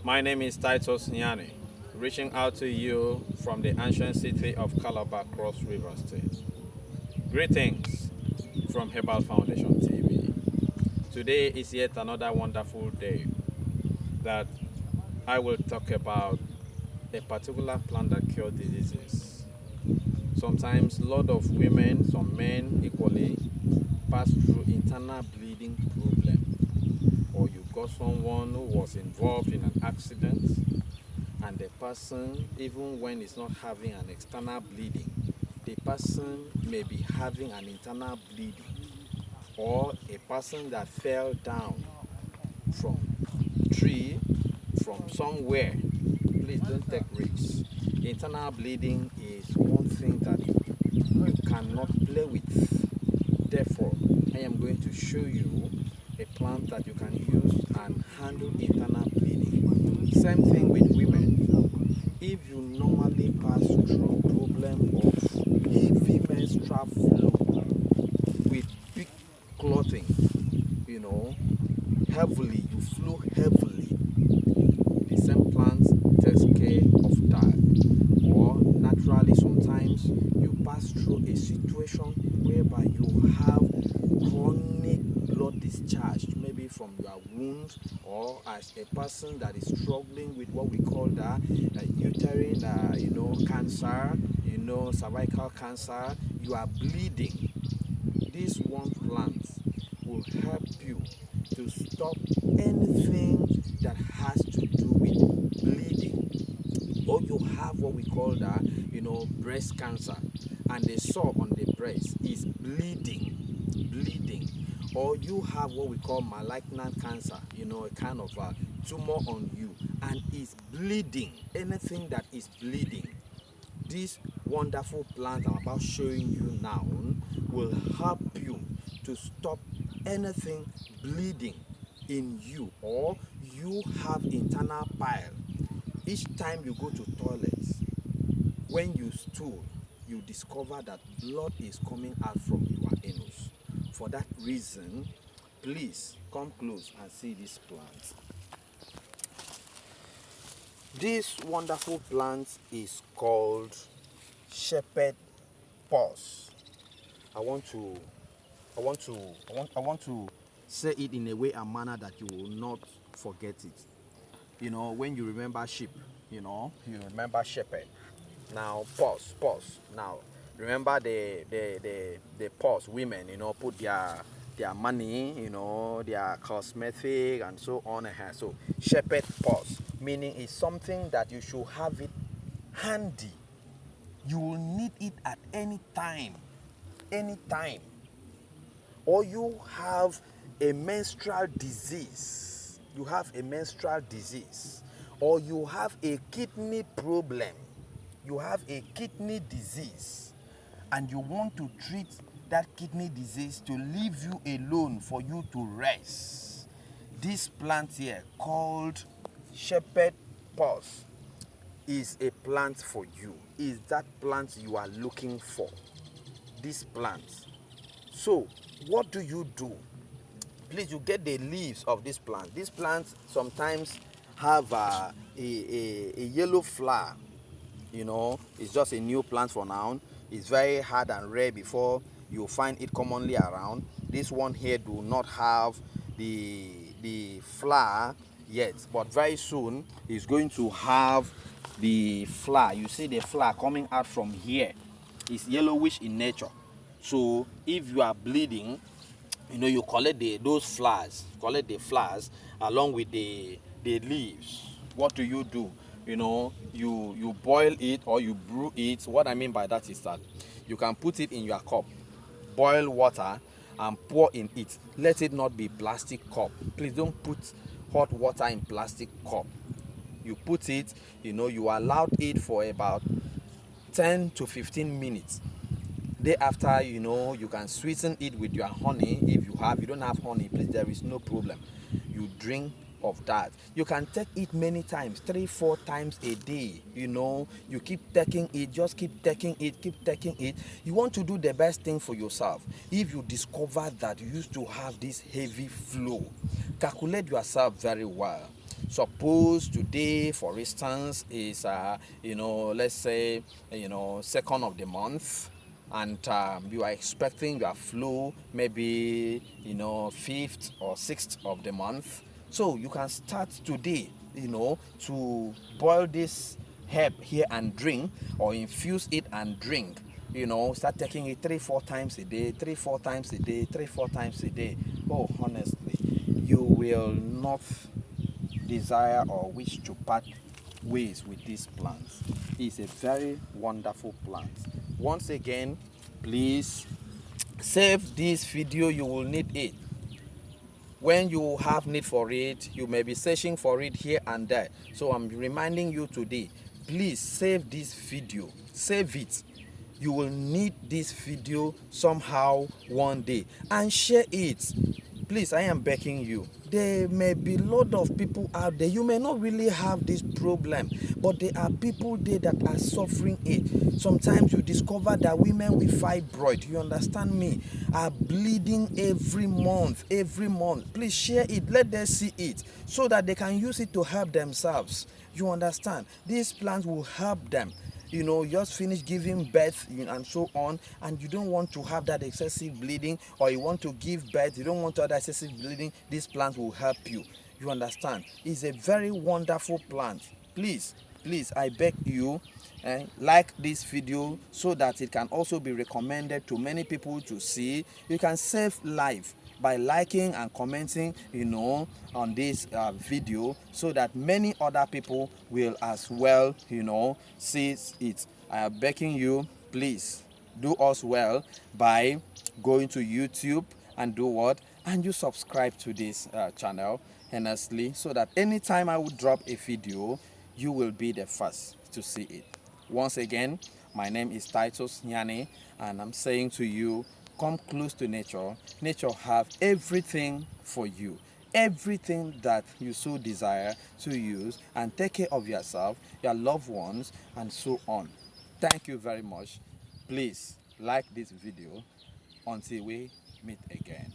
My name is Titus Nyani, reaching out to you from the ancient city of Calabar, Cross River State. Greetings from Herbal Foundation TV. Today is yet another wonderful day that I will talk about a particular plant that cures diseases. Sometimes a lot of women, some men equally, pass through internal bleeding problem, or you got someone who was involved in an accident and the person, even when it's not having an external bleeding, the person may be having an internal bleeding, or a person that fell down from tree, from somewhere. Please don't take risks. Internal bleeding is one thing that you cannot play with. Therefore, I am going to show you a plant that you can use and handle internal bleeding. Same thing with women. If you normally pass through problem of heavy menstrual flow with big clotting, heavily, you flow heavily, the same plant takes care of that. Or naturally, sometimes you pass through a situation whereby you have chronic blood discharge, maybe from your wound, or as a person that is struggling with what we call the uterine, cancer, cervical cancer, you are bleeding. This one plant will help you to stop anything that has to do with bleeding. Or you have what we call the breast cancer, and the sore on the breast is bleeding. Or you have what we call malignant cancer, a kind of a tumor on you, and is bleeding. Anything that is bleeding, this wonderful plant I'm about showing you now will help you to stop anything bleeding in you, or you have internal pile. Each time you go to toilet, when you stool, you discover that blood is coming out from your anus. For that reason, please come close and see this plant. This wonderful plant is called shepherd pulse. I want to say it in a way and manner that you will not forget it. When you remember sheep, you remember shepherd. Now pulse. Now remember the pulse. Women, put their money, their cosmetic and so on. So shepherd pulse, meaning it's something that you should have it handy. You will need it at any time. Or you have a menstrual disease. Or you have a kidney problem. You have a kidney disease, and you want to treat that kidney disease to leave you alone for you to rest. This plant here called shepherd pulse is a plant for you. Is that plant you are looking for? This plant. So what do? Please, you get the leaves of this plant. This plant sometimes have a yellow flower. It's just a new plant for now. It's very hard and rare before you find it commonly around. This one here do not have the flower yet, but very soon it's going to have the flower. You see the flower coming out from here. It's yellowish in nature. So if you are bleeding, you collect those flowers, collect the flowers along with the leaves. What do? You boil it or you brew it. What I mean by that is that you can put it in your cup, boil water and pour in it. Let it not be plastic cup. Please don't put hot water in plastic cup. You put it, you allowed it for about 10 to 15 minutes. Thereafter, you can sweeten it with your honey. If you don't have honey, please, there is no problem. You drink of that. You can take it many times, 3-4 times a day. You keep taking it, just keep taking it. You want to do the best thing for yourself. If you discover that you used to have this heavy flow, calculate yourself very well. Suppose today, for instance, is let's say 2nd of the month, and you are expecting your flu maybe 5th or 6th of the month. So you can start today, to boil this herb here and drink, or infuse it and drink. Start taking it 3-4 times a day, 3-4 times a day, 3-4 times a day. Oh, honestly, you will not desire or wish to part ways with this plant. It's a very wonderful plant. Once again, please save this video. You will need it. When you have need for it, you may be searching for it here and there. So I'm reminding you today, please save this video. Save it. You will need this video somehow one day, and share it. Please, I am begging you. There may be a lot of people out there. You may not really have this problem, but there are people there that are suffering it. Sometimes you discover that women with fibroid, you understand me, are bleeding every month. Please share it. Let them see it so that they can use it to help themselves. You understand? These plants will help them. Just finish giving birth and so on, and you don't want to have that excessive bleeding, or you want to give birth, you don't want to have that excessive bleeding. This plant will help you. You understand? It's a very wonderful plant. Please, I beg you, like this video so that it can also be recommended to many people to see. You can save life by liking and commenting on this video, so that many other people will as well see it. I am begging you, please do us well by going to YouTube and do what, and you subscribe to this channel, honestly, so that anytime I will drop a video, you will be the first to see it. Once again, my name is Titus Nyane, and I'm saying to you, come close to nature. Nature have everything for you, everything that you so desire to use, and take care of yourself, your loved ones, and so on. Thank you very much. Please like this video until we meet again.